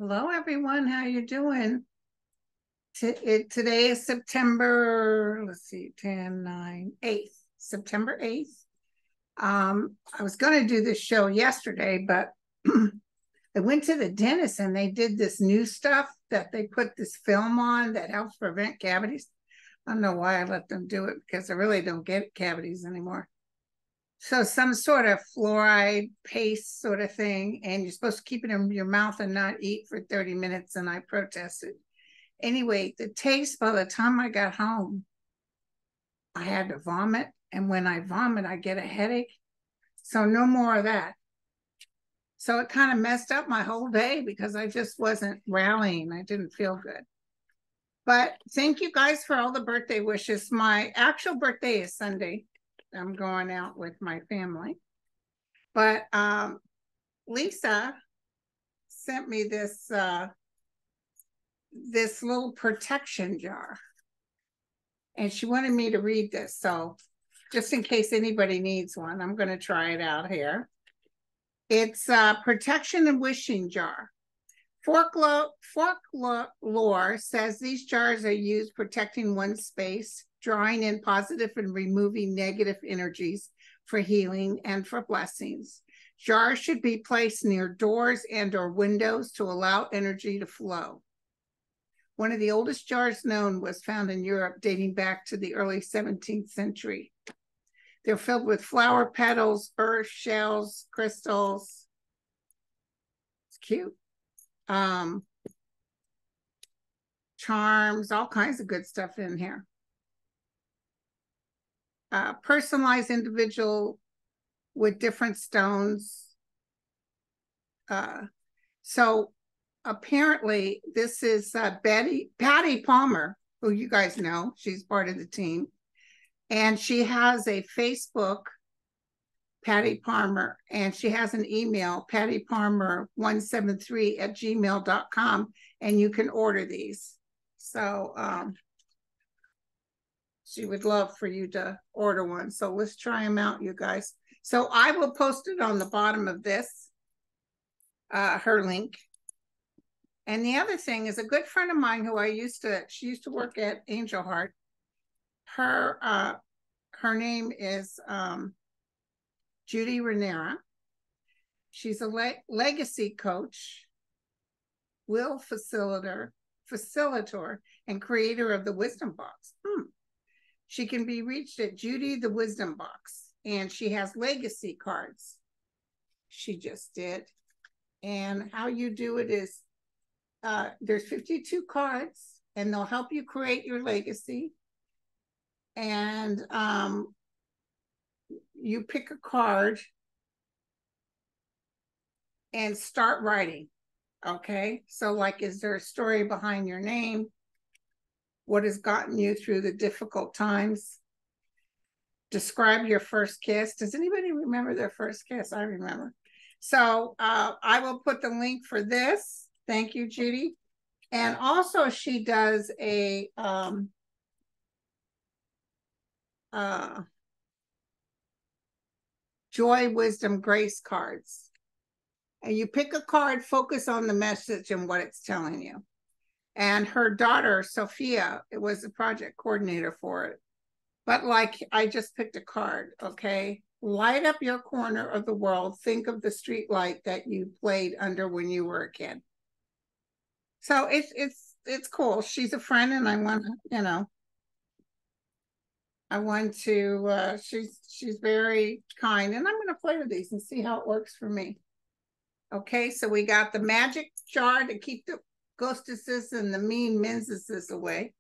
Hello, everyone. How you doing? Today is September, let's see, 10, 9, 8th, September 8th. I was going to do this show yesterday, but I went to the dentist and they did this new stuff that they put this film on that helps prevent cavities. I don't know why I let them do it because I really don't get cavities anymore. So some sort of fluoride paste sort of thing, and you're supposed to keep it in your mouth and not eat for 30 minutes, and I protested. Anyway, the taste, by the time I got home, I had to vomit, and when I vomit, I get a headache. So no more of that. So it kind of messed up my whole day because I just wasn't rallying. I didn't feel good. But thank you guys for all the birthday wishes. My actual birthday is Sunday. I'm going out with my family. But Lisa sent me this this little protection jar. And she wanted me to read this. So just in case anybody needs one, I'm going to try it out here. It's a protection and wishing jar. Folklore says these jars are used protecting one's space, drawing in positive and removing negative energies for healing and for blessings. Jars should be placed near doors and or windows to allow energy to flow. One of the oldest jars known was found in Europe, dating back to the early 17th century. They're filled with flower petals, earth, shells, crystals. It's cute. Charms, all kinds of good stuff in here. Personalized individual with different stones. So apparently this is Patty Palmer, who you guys know. She's part of the team. And she has a Facebook, Patty Palmer, and she has an email, pattypalmer173@gmail.com, and you can order these. So she would love for you to order one. So let's try them out, you guys. So I will post it on the bottom of this, her link. And the other thing is a good friend of mine who she used to work at Angel Heart. Her name is Judy Ranieri. She's a legacy coach, will facilitator, and creator of the Wisdom Box. She can be reached at Judy the Wisdom Box, and she has legacy cards. She just did. And how you do it is there's 52 cards, and they'll help you create your legacy. And you pick a card and start writing. Okay, so like, is there a story behind your name? What has gotten you through the difficult times? Describe your first kiss. Does anybody remember their first kiss? I remember. So I will put the link for this. Thank you, Judy. And also she does a Joy, Wisdom, Grace cards. And you pick a card, focus on the message and what it's telling you. And her daughter, Sophia, it was the project coordinator for it. But like, I just picked a card, okay? Light up your corner of the world. Think of the street light that you played under when you were a kid. So it's cool. She's a friend, and I want to, she's very kind, and I'm going to play with these and see how it works for me. Okay, so we got the magic jar to keep the ghostesses and the mean menses away.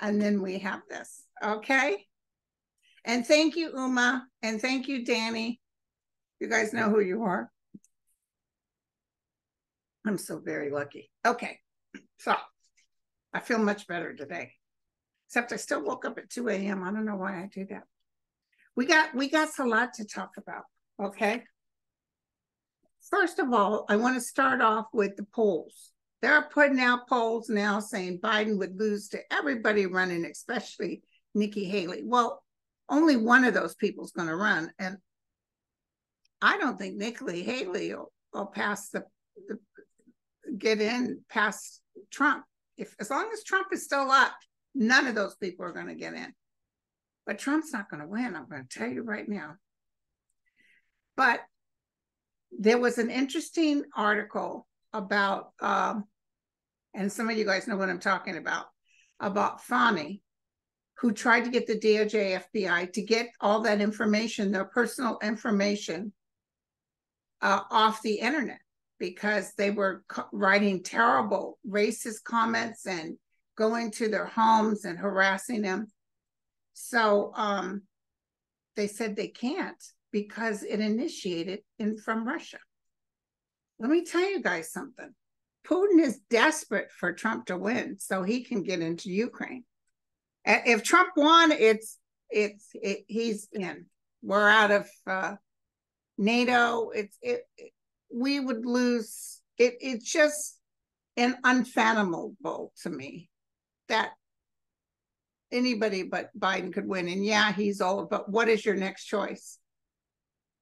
And then we have this, okay? And thank you, Uma, and thank you, Danny. You guys know who you are. I'm so very lucky. Okay, so I feel much better today. Except I still woke up at 2 a.m. I don't know why I do that. We got a lot to talk about, okay? First of all, I want to start off with the polls. They're putting out polls now saying Biden would lose to everybody running, especially Nikki Haley. Well, only one of those people is going to run. And I don't think Nikki Haley will pass the get in past Trump. As long as Trump is still up, none of those people are going to get in. But Trump's not going to win. I'm going to tell you right now. But there was an interesting article about, and some of you guys know what I'm talking about Fani, who tried to get the DOJ, FBI to get all that information, their personal information, off the internet, because they were writing terrible racist comments and going to their homes and harassing them. So they said they can't because it initiated from Russia. Let me tell you guys something. Putin is desperate for Trump to win so he can get into Ukraine. If Trump won, he's in. We're out of NATO. We would lose. It's just unfathomable to me that anybody but Biden could win. And yeah, he's old, but what is your next choice?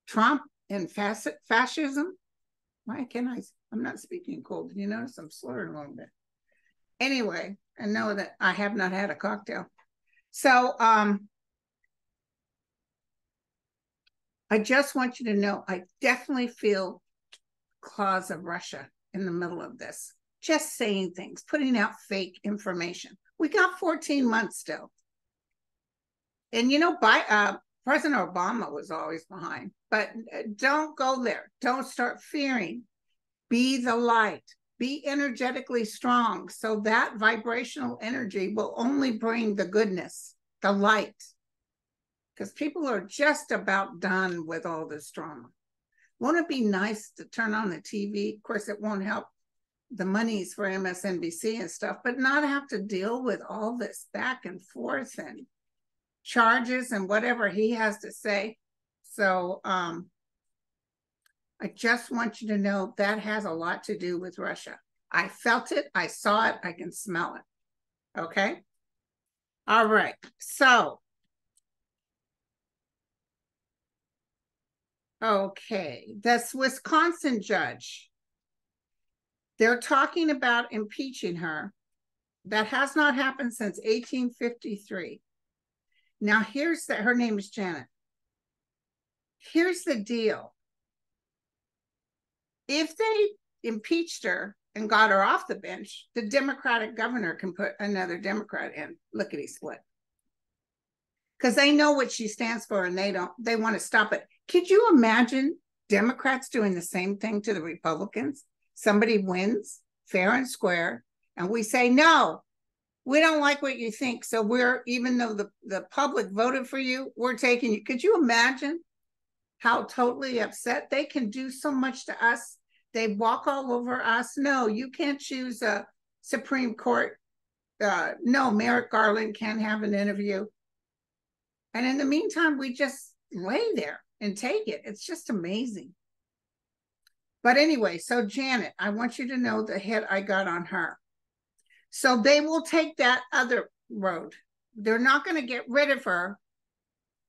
Trump and fascism? Why can't I? I'm not speaking cold. Did you notice I'm slurring a little bit? Anyway, I know that I have not had a cocktail. So I just want you to know, I definitely feel claws of Russia in the middle of this. Just saying things, putting out fake information. We got 14 months still. And you know, President Obama was always behind, but don't go there. Don't start fearing. Be the light. Be energetically strong, so that vibrational energy will only bring the goodness, the light. Because people are just about done with all this drama. Won't it be nice to turn on the TV? Of course, it won't help the monies for MSNBC and stuff, but not have to deal with all this back and forth and charges and whatever he has to say. So I just want you to know that has a lot to do with Russia. I felt it, I saw it, I can smell it. Okay? All right. So, okay, this Wisconsin judge, they're talking about impeaching her. That has not happened since 1853. Now, her name is Janet. Here's the deal. If they impeached her and got her off the bench, the Democratic governor can put another Democrat in. Lickety split. Because they know what she stands for and they want to stop it. Could you imagine Democrats doing the same thing to the Republicans? Somebody wins fair and square, and we say, no, we don't like what you think. So even though the public voted for you, we're taking you. Could you imagine how totally upset they can do so much to us? They walk all over us. No, you can't choose a Supreme Court. No, Merrick Garland can't have an interview. And in the meantime, we just lay there and take it. It's just amazing. But anyway, so Janet, I want you to know the hit I got on her. So they will take that other road. They're not going to get rid of her,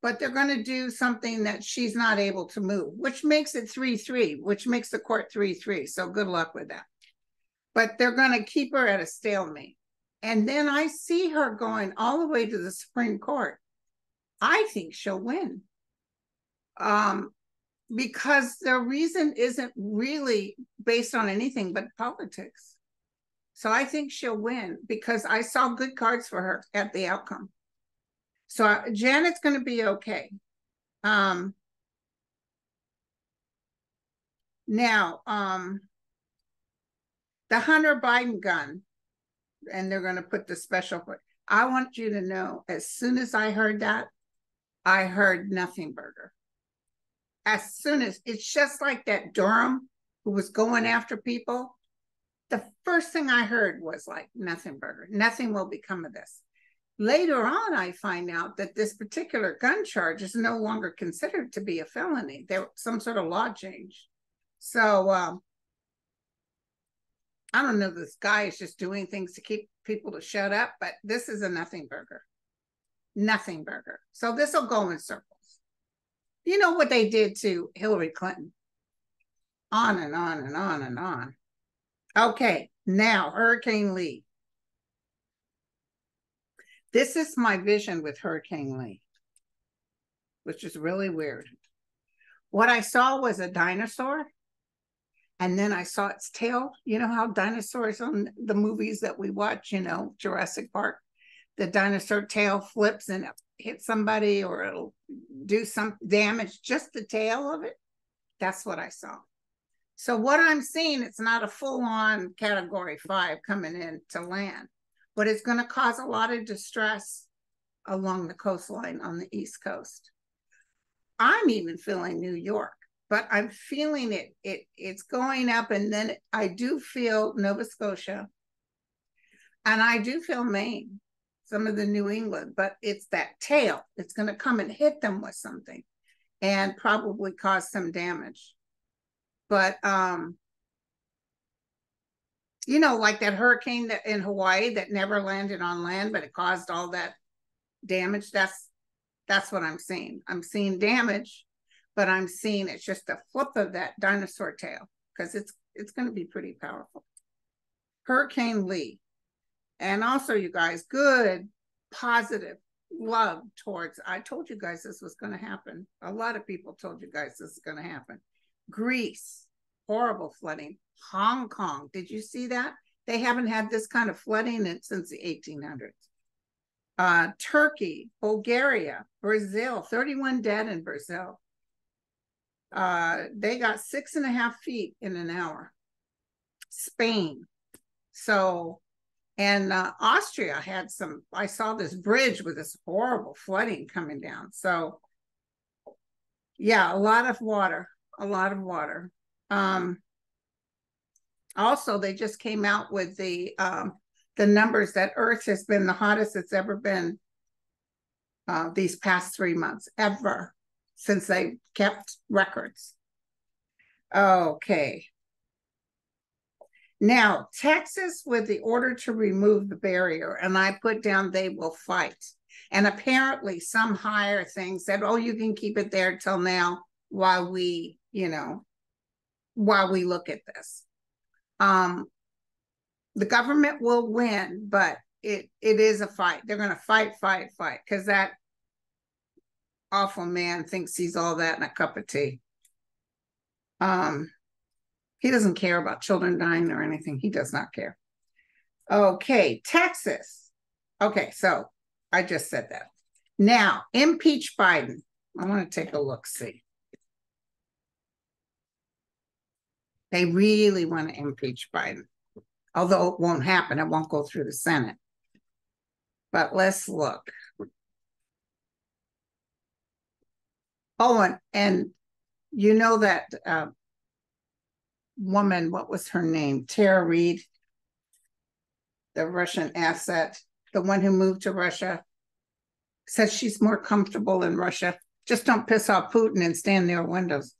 but they're going to do something that she's not able to move, which makes it 3-3, which makes the court 3-3. So good luck with that. But they're going to keep her at a stalemate. And then I see her going all the way to the Supreme Court. I think she'll win. Because their reason isn't really based on anything but politics. So I think she'll win because I saw good cards for her at the outcome. So Janet's going to be okay. Now, the Hunter Biden gun, and they're going to put the special. I want you to know, as soon as I heard that, I heard nothing burger. As soon as, it's just like that Durham who was going after people. The first thing I heard was like, nothing burger. Nothing will become of this. Later on, I find out that this particular gun charge is no longer considered to be a felony. There was some sort of law change. So I don't know, this guy is just doing things to keep people to shut up, but this is a nothing burger. Nothing burger. So this will go in circles. You know what they did to Hillary Clinton? On and on and on and on. Okay, now Hurricane Lee. This is my vision with Hurricane Lee, which is really weird. What I saw was a dinosaur, and then I saw its tail. You know how dinosaurs on the movies that we watch, you know, Jurassic Park, the dinosaur tail flips and hits somebody or it'll do some damage, just the tail of it. That's what I saw. So what I'm seeing, it's not a full-on Category 5 coming in to land, but it's going to cause a lot of distress along the coastline on the East Coast. I'm even feeling New York, but I'm feeling it's going up, and then I do feel Nova Scotia, and I do feel Maine, some of the New England, but it's that tail. It's going to come and hit them with something and probably cause some damage. But you know, like that hurricane that in Hawaii that never landed on land, but it caused all that damage. That's what I'm seeing. I'm seeing damage, but I'm seeing it's just a flip of that dinosaur tail, because it's going to be pretty powerful. Hurricane Lee. And also, you guys, good, positive love towards, I told you guys this was going to happen. A lot of people told you guys this is going to happen. Greece, horrible flooding. Hong Kong, did you see that? They haven't had this kind of flooding since the 1800s. Turkey, Bulgaria, Brazil, 31 dead in Brazil. They got 6.5 feet in an hour. Spain. So, and Austria had some, I saw this bridge with this horrible flooding coming down. So, yeah, a lot of water, a lot of water. Also, they just came out with the numbers that Earth has been the hottest it's ever been these past 3 months, ever, since they kept records. Okay. Now, Texas with the order to remove the barrier, and I put down they will fight. And apparently some higher thing said, oh, you can keep it there till now while we, you know, while we look at this. The government will win, but it is a fight. They're going to fight, because that awful man thinks he's all that in a cup of tea. He doesn't care about children dying or anything. He does not care. Okay, Texas. Okay, so I just said that. Now, impeach Biden. I want to take a look, see. They really want to impeach Biden. Although it won't happen. It won't go through the Senate. But let's look. Oh, and you know that woman, what was her name? Tara Reid, the Russian asset, the one who moved to Russia, says she's more comfortable in Russia. Just don't piss off Putin and stand near windows.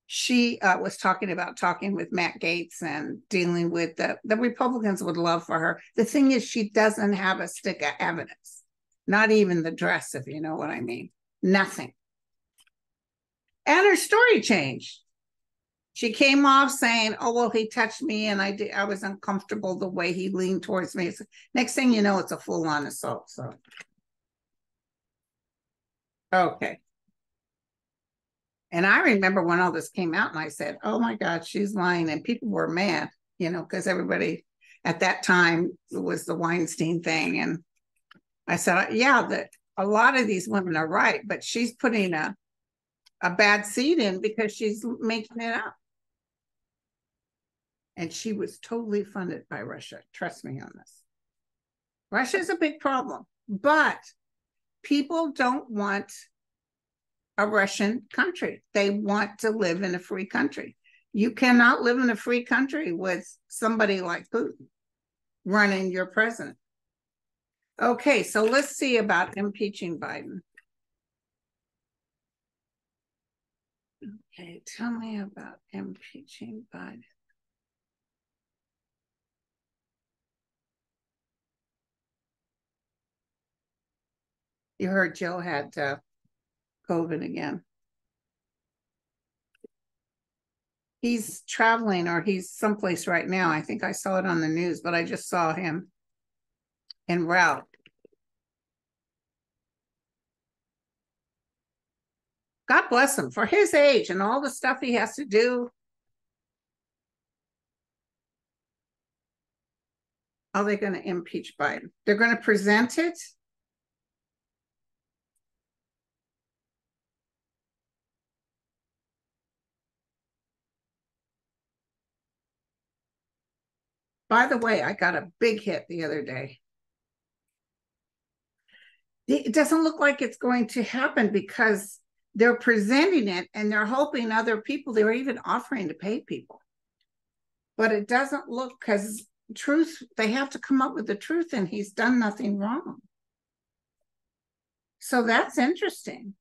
She was talking with Matt Gaetz and dealing with the Republicans would love for her. The thing is, she doesn't have a stick of evidence, not even the dress, if you know what I mean. Nothing. And her story changed. She came off saying, oh, well, he touched me and I was uncomfortable the way he leaned towards me. So next thing you know, it's a full-on assault. So, okay. And I remember when all this came out and I said, oh my God, she's lying. And people were mad, you know, because everybody at that time, it was the Weinstein thing. And I said, yeah, that a lot of these women are right, but she's putting a bad seed in because she's making it up. And she was totally funded by Russia. Trust me on this. Russia is a big problem, but people don't want a Russian country. They want to live in a free country. You cannot live in a free country with somebody like Putin running your president. Okay, so let's see about impeaching Biden. Okay, tell me about impeaching Biden. You heard Jill had COVID again. He's traveling, or he's someplace right now. I think I saw it on the news, but I just saw him en route. God bless him for his age and all the stuff he has to do. Are they going to impeach Biden? They're going to present it. By the way, I got a big hit the other day. It doesn't look like it's going to happen because they're presenting it and they're hoping other people, they're even offering to pay people. But it doesn't look, because truth, they have to come up with the truth, and he's done nothing wrong. So that's interesting.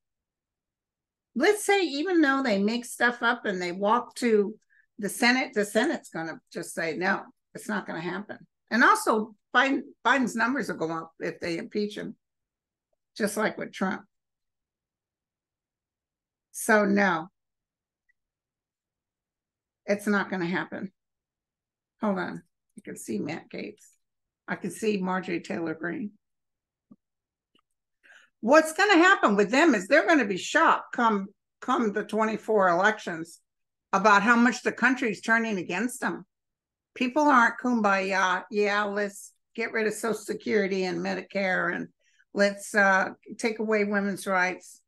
Let's say even though they make stuff up and they walk to the Senate's going to just say, no, it's not going to happen. And also Biden's numbers will go up if they impeach him, just like with Trump. So no, it's not going to happen. Hold on. You can see Matt Gaetz. I can see Marjorie Taylor Greene. What's going to happen with them is they're going to be shocked come the 24 elections about how much the country's turning against them. People aren't kumbaya. Yeah, let's get rid of Social Security and Medicare, and let's take away women's rights.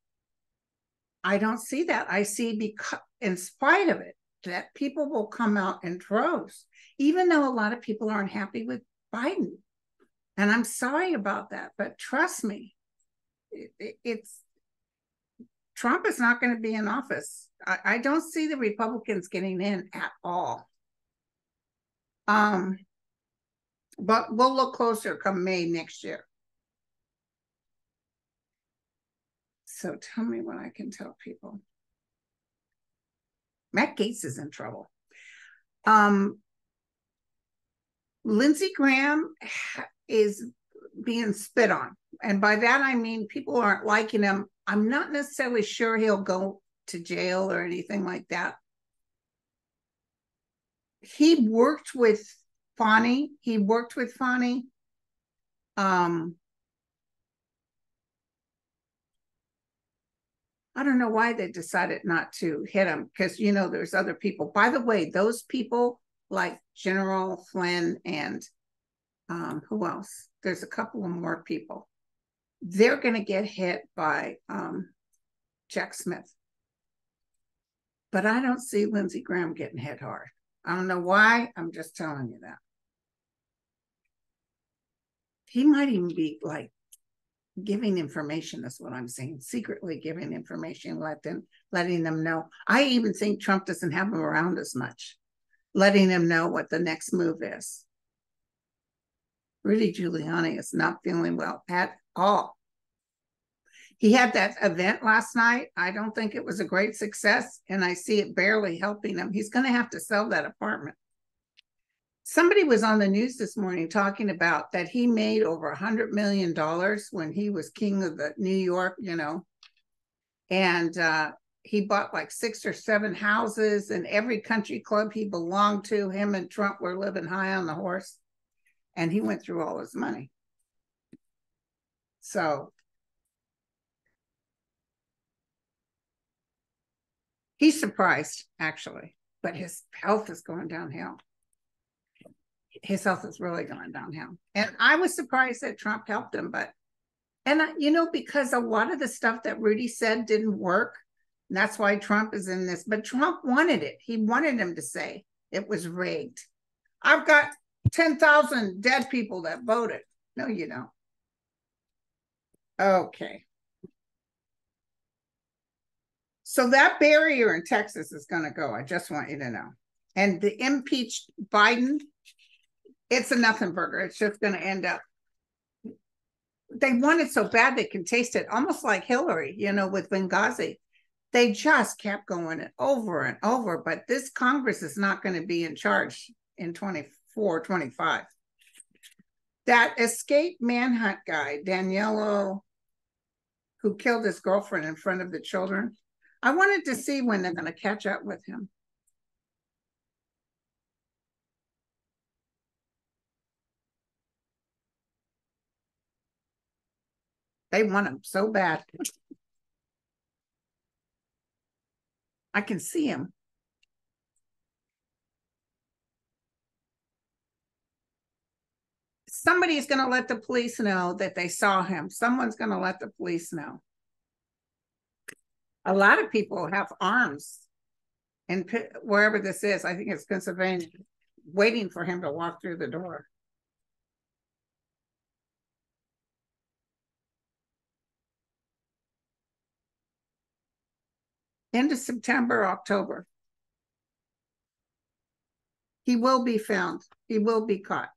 I don't see that. I see, because in spite of it, that people will come out in droves, even though a lot of people aren't happy with Biden. And I'm sorry about that, but trust me, it's Trump is not going to be in office. I don't see the Republicans getting in at all. But we'll look closer come May next year. So tell me what I can tell people. Matt Gaetz is in trouble. Lindsey Graham is being spit on. And by that, I mean people aren't liking him. I'm not necessarily sure he'll go to jail or anything like that. He worked with Fani. I don't know why they decided not to hit him, because, you know, there's other people. By the way, those people like General Flynn and who else? There's a couple of more people. They're going to get hit by Jack Smith. But I don't see Lindsey Graham getting hit hard. I don't know why. I'm just telling you that. He might even be like giving information, is what I'm saying, secretly giving information, letting them know. I even think Trump doesn't have him around as much, letting him know what the next move is. Rudy Giuliani is not feeling well at all. He had that event last night. I don't think it was a great success, and I see it barely helping him. He's going to have to sell that apartment. Somebody was on the news this morning talking about that he made over $100 million when he was king of the New York, you know, and he bought like 6 or 7 houses, and every country club he belonged to, him and Trump were living high on the horse, and he went through all his money. So he's surprised, actually, but his health is going downhill. His health is really going downhill. And I was surprised that Trump helped him, you know, because a lot of the stuff that Rudy said didn't work. And that's why Trump is in this. But Trump wanted it. He wanted him to say it was rigged. I've got 10,000 dead people that voted. No, you don't. Okay. So that barrier in Texas is going to go. I just want you to know. And the impeached Biden, it's a nothing burger. It's just going to end up. They want it so bad they can taste it, almost like Hillary, you know, with Benghazi. They just kept going it over and over. But this Congress is not going to be in charge in 24, 25. That escaped manhunt guy, Daniello, who killed his girlfriend in front of the children, I wanted to see when they're going to catch up with him. They want him so bad. I can see him. Somebody's going to let the police know that they saw him. Someone's going to let the police know. A lot of people have arms, and wherever this is, I think it's Pennsylvania, waiting for him to walk through the door. End of September, October. He will be found. He will be caught.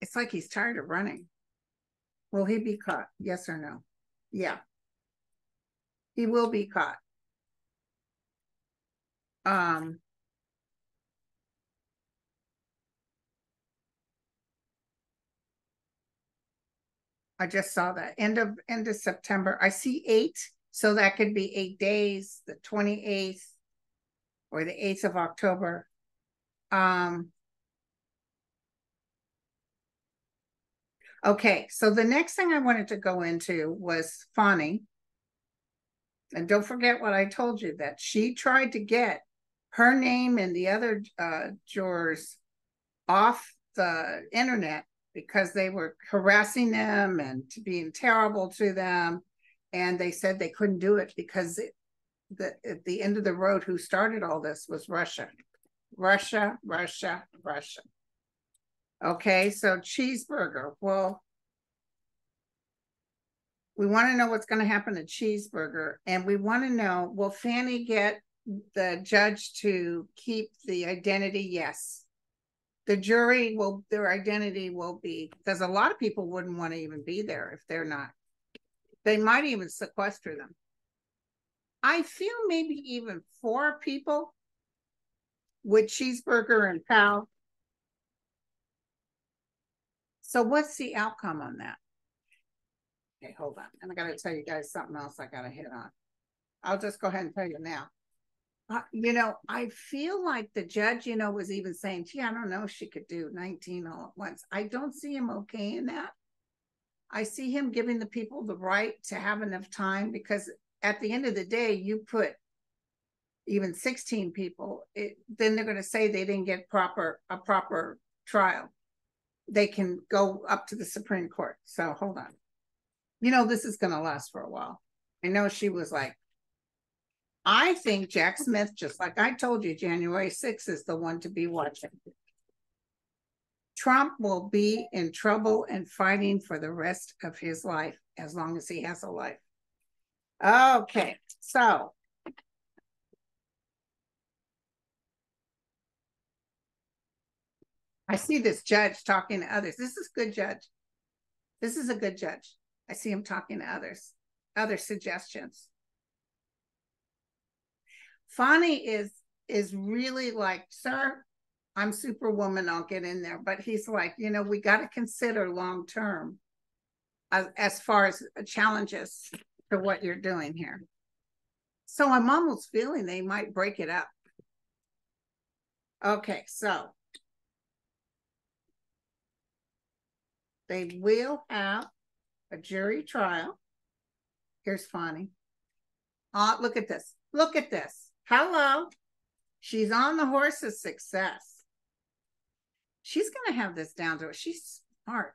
It's like he's tired of running. Will he be caught? Yes or no? Yeah. He will be caught. I just saw that end of September. I see 8, so that could be 8 days, the 28th or the 8th of October. Okay, so the next thing I wanted to go into was Fani. And don't forget what I told you, that she tried to get her name and the other jurors off the internet because they were harassing them and being terrible to them. And they said they couldn't do it because at the end of the road, who started all this was Russia. Russia, Russia, Russia. Okay, so Cheeseburger. Well, we want to know what's going to happen to Cheeseburger. And we want to know, will Fani get the judge to keep the identity? Yes. The jury will, their identity will be, because a lot of people wouldn't want to even be there if they're not. They might even sequester them. I feel maybe even 4 people with Cheeseburger and Pal. So what's the outcome on that? Okay, hold on. And I got to tell you guys something else I got to hit on. I'll just go ahead and tell you now. I feel like the judge, was even saying, gee, I don't know if she could do 19 all at once. I don't see him okay in that. I see him giving the people the right to have enough time, because at the end of the day, you put even 16 people, then they're going to say they didn't get a proper trial. They can go up to the Supreme Court. So hold on. This is going to last for a while. I know she was like, I think Jack Smith, just like I told you, January 6th is the one to be watching. Trump will be in trouble and fighting for the rest of his life, as long as he has a life. Okay, so I see this judge talking to others. This is good judge. This is a good judge. I see him talking to others, other suggestions. Fani is really like, sir, I'm Superwoman, I'll get in there. But he's like, we got to consider long-term as far as challenges to what you're doing here. So I'm almost feeling they might break it up. Okay, so they will have a jury trial. Here's Fani. Look at this. Look at this. Hello. She's on the horse of success. She's going to have this down to it. She's smart.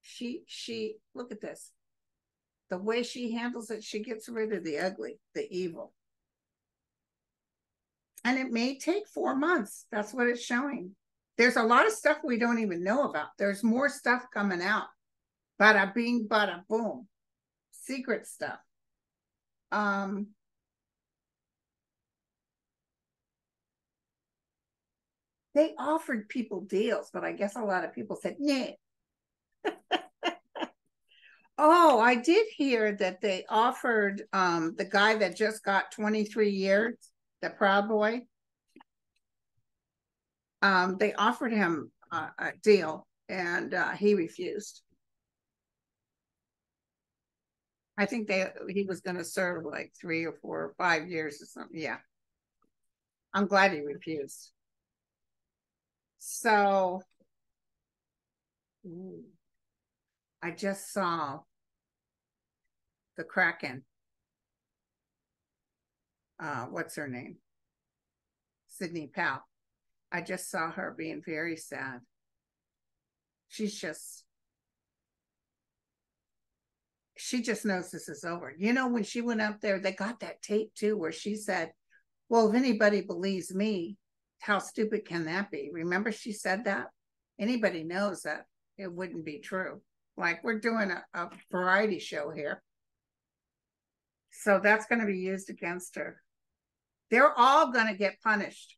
She, look at this. The way she handles it, she gets rid of the ugly, the evil. And it may take 4 months. That's what it's showing. There's a lot of stuff we don't even know about. There's more stuff coming out. Bada bing, bada boom. Secret stuff. They offered people deals, but I guess a lot of people said, nah. Oh, I did hear that they offered the guy that just got 23 years, the Proud Boy. They offered him a deal, and he refused. I think he was going to serve like 3 or 4 or 5 years or something. Yeah. I'm glad he refused. So I just saw the Kraken. What's her name? Sidney Powell. I just saw her being very sad. She just knows this is over. You know, when she went up there, they got that tape too, where she said, well, if anybody believes me, how stupid can that be? Remember she said that? Anybody knows that it wouldn't be true. Like, we're doing a variety show here. So that's going to be used against her. They're all going to get punished.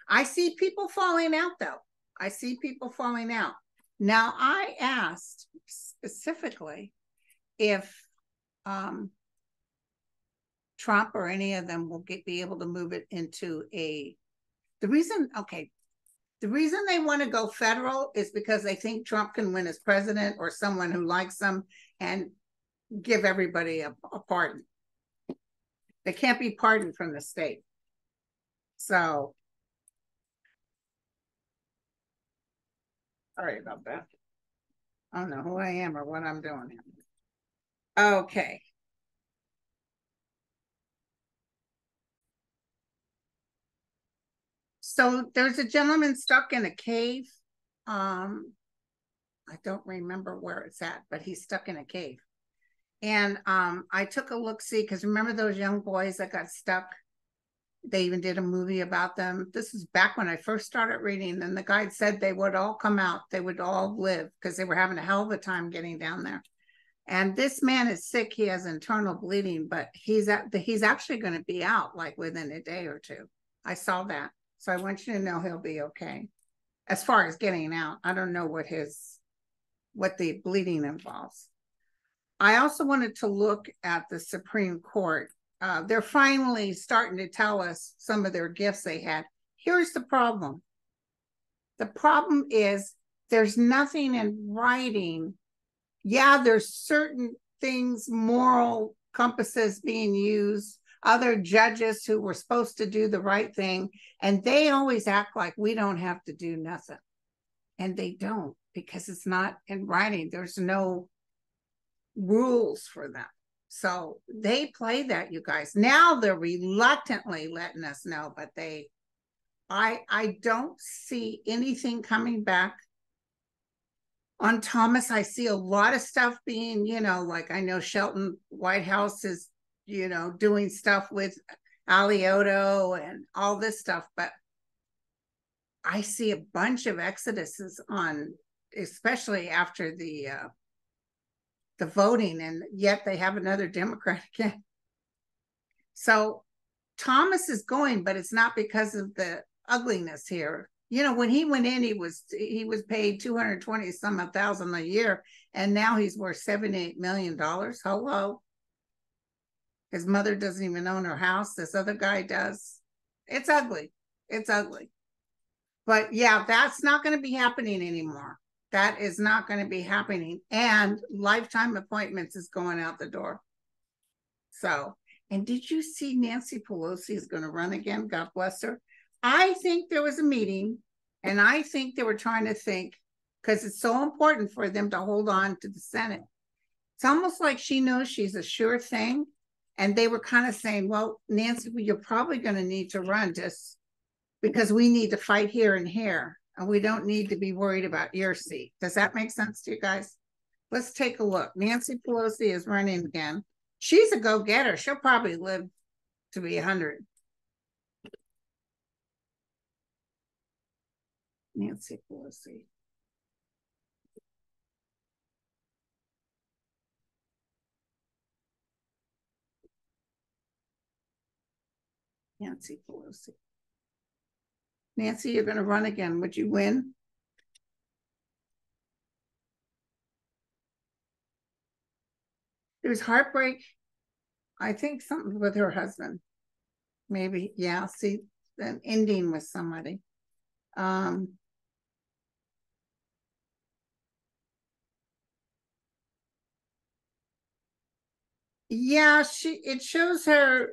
I see people falling out, though. I see people falling out. Now, I asked specifically if Trump or any of them will be able to move it into the reason they want to go federal is because they think Trump can win as president, or someone who likes him, and give everybody a pardon. They can't be pardoned from the state. So, sorry about that. I don't know who I am or what I'm doing. Okay. So there's a gentleman stuck in a cave. I don't remember where it's at, but he's stuck in a cave. And I took a look-see, because remember those young boys that got stuck? They even did a movie about them. This is back when I first started reading, and the guide said they would all come out. They would all live, because they were having a hell of a time getting down there. And this man is sick. He has internal bleeding, but he's actually going to be out like within a day or two. I saw that. So I want you to know he'll be okay. As far as getting out, I don't know what the bleeding involves. I also wanted to look at the Supreme Court. They're finally starting to tell us some of their gifts they had. Here's the problem. The problem is there's nothing in writing. Yeah, there's certain things, moral compasses being used, other judges who were supposed to do the right thing, and they always act like we don't have to do nothing. And they don't, because it's not in writing. There's no rules for them. So they play that, you guys. Now they're reluctantly letting us know, but I don't see anything coming back on Thomas. I see a lot of stuff being, like I know Shelton White House is, doing stuff with Alioto and all this stuff, but I see a bunch of exoduses on, especially after the voting, and yet they have another Democrat again. So Thomas is going, but it's not because of the ugliness here. When he went in, he was paid $220,000 a year, and now he's worth $78 million. Hello. His mother doesn't even own her house. This other guy does. It's ugly. It's ugly. But yeah, that's not going to be happening anymore. That is not going to be happening. And lifetime appointments is going out the door. So, and did you see Nancy Pelosi is going to run again? God bless her. I think there was a meeting, and I think they were trying to think, because it's so important for them to hold on to the Senate. It's almost like she knows she's a sure thing. And they were kind of saying, well, Nancy, you're probably going to need to run just because we need to fight here and here. And we don't need to be worried about your seat. Does that make sense to you guys? Let's take a look. Nancy Pelosi is running again. She's a go-getter. She'll probably live to be 100. Nancy Pelosi. Nancy Pelosi. Nancy, you're going to run again. Would you win? There's heartbreak. I think something with her husband. Maybe, yeah. See, an ending with somebody. Yeah, it shows her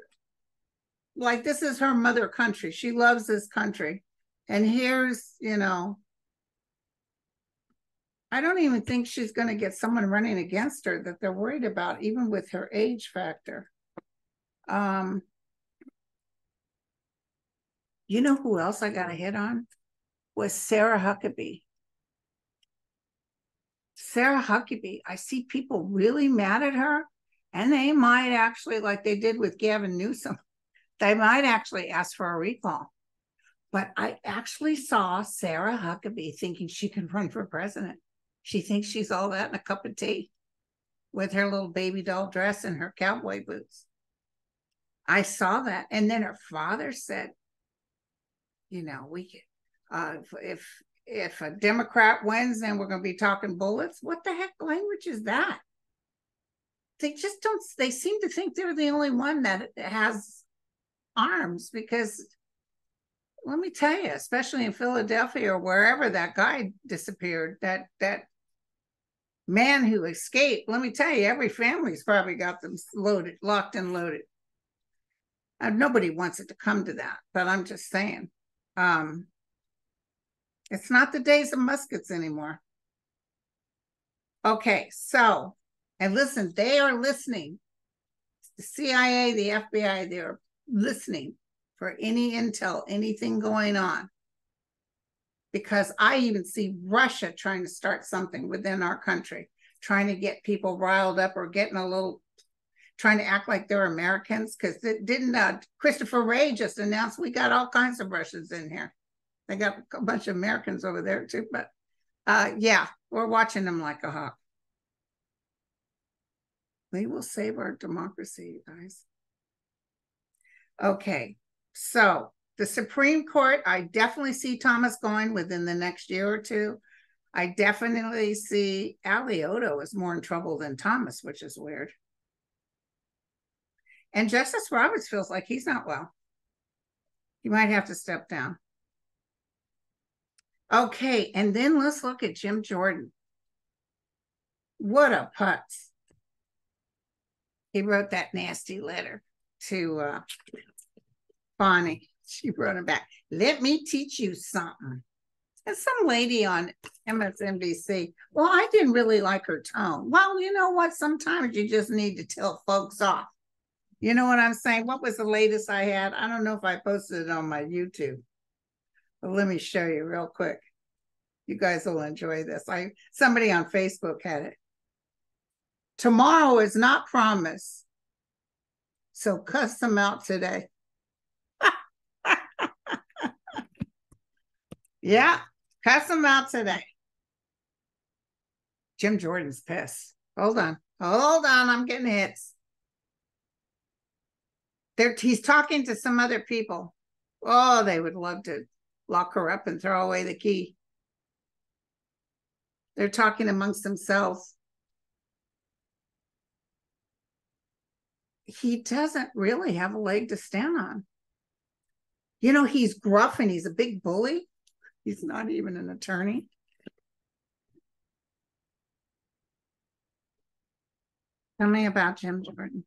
like this is her mother country. She loves this country. And here's, you know, I don't even think she's going to get someone running against her that they're worried about, even with her age factor. You know who else I got a hit on? Was Sarah Huckabee. Sarah Huckabee, I see people really mad at her, and they might actually, like they did with Gavin Newsom, they might actually ask for a recall. But I actually saw Sarah Huckabee thinking she can run for president. She thinks she's all that in a cup of tea with her little baby doll dress and her cowboy boots. I saw that. And then her father said, you know, we if a Democrat wins, then we're going to be talking bullets. What the heck language is that? They just don't, they seem to think they're the only one that has arms, because let me tell you, especially in Philadelphia or wherever that guy disappeared, that man who escaped, let me tell you, every family's probably got them loaded, locked and loaded. Nobody wants it to come to that, but I'm just saying, it's not the days of muskets anymore. Okay, so, and listen, they are listening. The CIA, the FBI, they're listening for any intel, anything going on. Because I even see Russia trying to start something within our country, trying to get people riled up or getting a little, trying to act like they're Americans. Because didn't Christopher Wray just announced we got all kinds of Russians in here? They got a bunch of Americans over there too. But yeah, we're watching them like a hawk. We will save our democracy, you guys. Okay, so the Supreme Court, I definitely see Thomas going within the next year or two. I definitely see Alioto is more in trouble than Thomas, which is weird. And Justice Roberts feels like he's not well. He might have to step down. Okay, and then let's look at Jim Jorden. What a putz. He wrote that nasty letter to Fani. She wrote him back, let me teach you something. And some lady on MSNBC, well, I didn't really like her tone. Well, you know what? Sometimes you just need to tell folks off. You know what I'm saying? What was the latest I had? I don't know if I posted it on my YouTube, but let me show you real quick. You guys will enjoy this. Somebody on Facebook had it. Tomorrow is not promised, so cuss them out today. Yeah, cuss them out today. Jim Jordan's pissed. Hold on, I'm getting hits. He's talking to some other people. Oh, they would love to lock her up and throw away the key. They're talking amongst themselves. He doesn't really have a leg to stand on. You know, he's gruff and he's a big bully. He's not even an attorney. Tell me about Jim Jorden.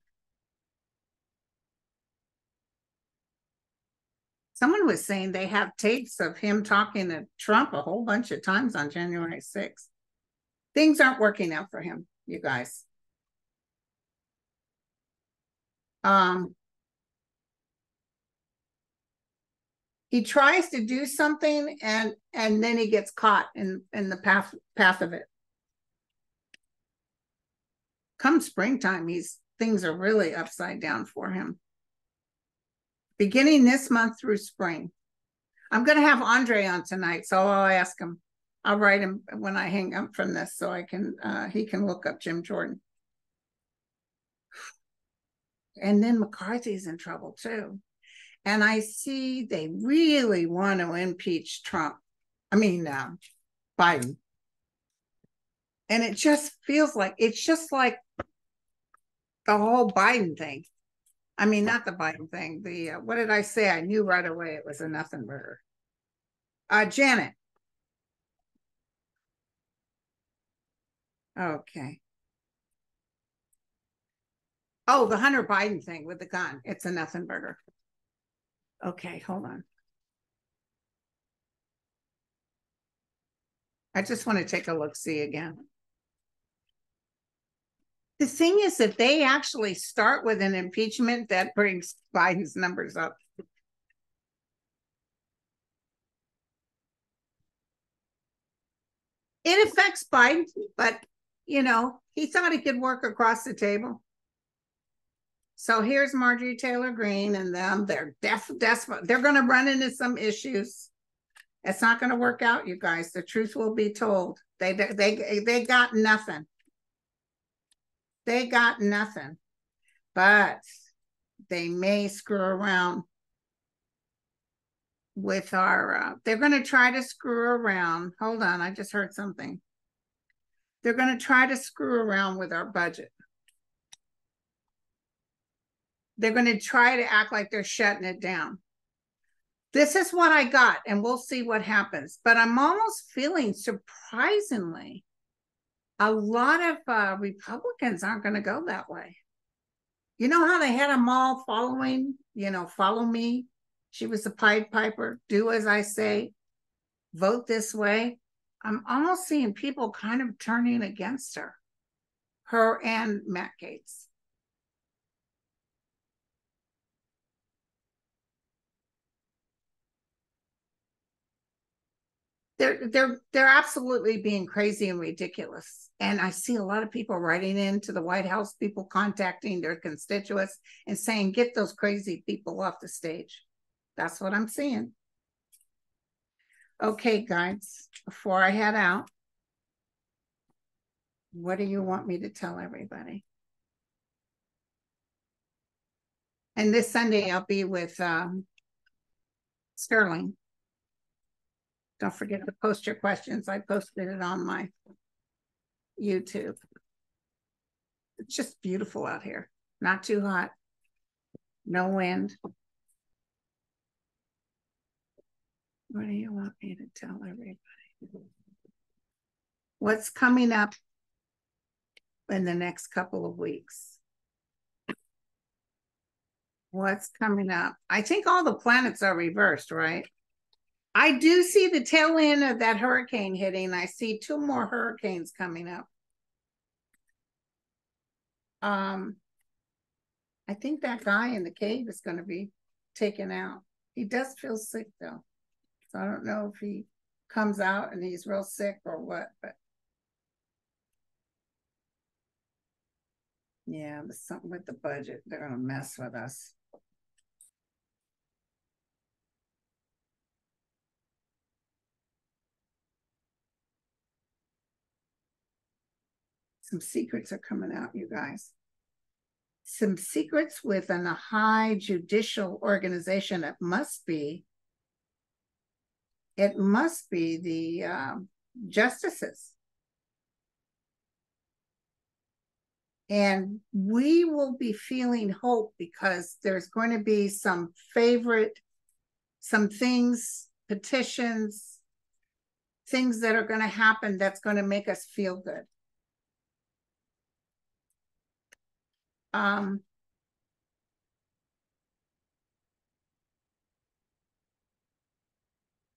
Someone was saying they have tapes of him talking to Trump a whole bunch of times on January 6th. Things aren't working out for him, you guys. He tries to do something and then he gets caught in the path of it. Come springtime, things are really upside down for him. Beginning this month through spring. I'm going to have Andre on tonight, so I'll ask him. I'll write him when I hang up from this so he can look up Jim Jorden. And then McCarthy's in trouble too. And I see they really want to impeach Trump. Biden. And it just feels like, it's just like the whole Biden thing. I mean, not the Biden thing. What did I say? I knew right away it was a nothing burger. Janet. Okay. Oh, the Hunter Biden thing with the gun. It's a nothing burger. Okay, hold on. I just want to take a look-see again. The thing is that they actually start with an impeachment that brings Biden's numbers up. It affects Biden, but, you know, he thought he could work across the table. So here's Marjorie Taylor Greene and them. They're desperate. They're going to run into some issues. It's not going to work out, you guys. The truth will be told. They got nothing. They got nothing. But they may screw around with our, they're going to try to screw around. Hold on, I just heard something. They're going to try to screw around with our budget. They're going to try to act like they're shutting it down. This is what I got, and we'll see what happens. But I'm almost feeling, surprisingly, a lot of Republicans aren't going to go that way. You know how they had them all following, you know, follow me. She was the Pied Piper. Do as I say. Vote this way. I'm almost seeing people kind of turning against her. Her and Matt Gaetz. They're absolutely being crazy and ridiculous. And I see a lot of people writing into the White House, people contacting their constituents and saying, get those crazy people off the stage. That's what I'm seeing. Okay, guys, before I head out, what do you want me to tell everybody? And this Sunday, I'll be with Sterling. Don't forget to post your questions. I posted it on my YouTube. It's just beautiful out here. Not too hot. No wind. What do you want me to tell everybody? What's coming up in the next couple of weeks? What's coming up? I think all the planets are reversed, right? I do see the tail end of that hurricane hitting. I see 2 more hurricanes coming up. I think that guy in the cave is going to be taken out. He does feel sick, though. So I don't know if he comes out and he's real sick or what, but yeah, there's something with the budget. They're going to mess with us. Some secrets are coming out, you guys. Some secrets within a high judicial organization. It must be the justices. And we will be feeling hope because there's going to be some things, petitions, things that are going to happen that's going to make us feel good.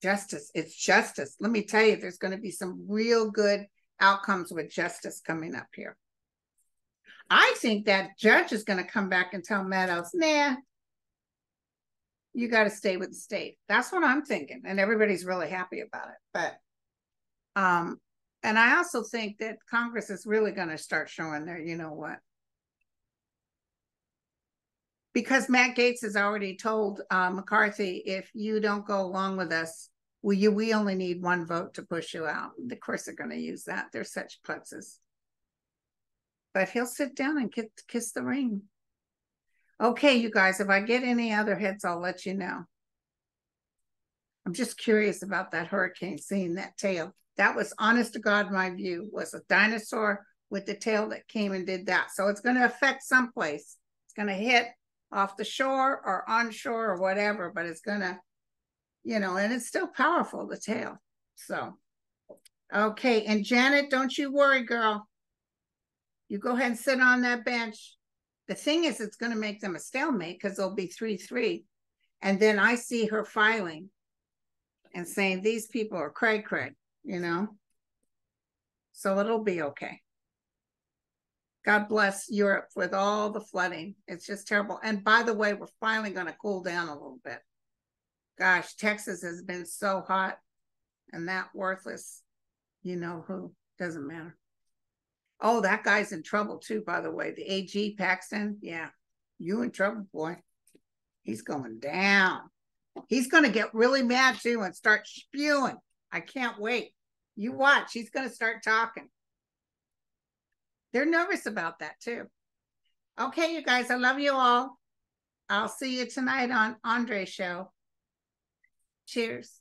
Justice, it's justice. Let me tell you, there's going to be some real good outcomes with justice coming up here. I think that judge is going to come back and tell Meadows, nah, you got to stay with the state. That's what I'm thinking. And everybody's really happy about it. But, and I also think that Congress is really going to start showing their, you know what? Because Matt Gaetz has already told McCarthy, if you don't go along with us, we only need 1 vote to push you out. Of course, they're going to use that. They're such putzes. But he'll sit down and kiss the ring. Okay, you guys, if I get any other hits, I'll let you know. I'm just curious about that hurricane, seeing that tail. That was, honest to God, my view, was a dinosaur with the tail that came and did that. So it's going to affect someplace. It's going to hit off the shore or onshore or whatever, but it's going to, you know, and it's still powerful, the tail. So, okay. And Janet, don't you worry, girl. You go ahead and sit on that bench. The thing is, it's going to make them a stalemate because they'll be 3-3. And then I see her filing and saying, these people are cray-cray, you know? So it'll be okay. God bless Europe with all the flooding. It's just terrible. And by the way, we're finally going to cool down a little bit. Gosh, Texas has been so hot and that worthless. You know who, doesn't matter. Oh, that guy's in trouble too, by the way. The AG Paxton. Yeah, you in trouble, boy. He's going down. He's going to get really mad too and start spewing. I can't wait. You watch. He's going to start talking. They're nervous about that too. Okay, you guys, I love you all. I'll see you tonight on Andre's show. Cheers.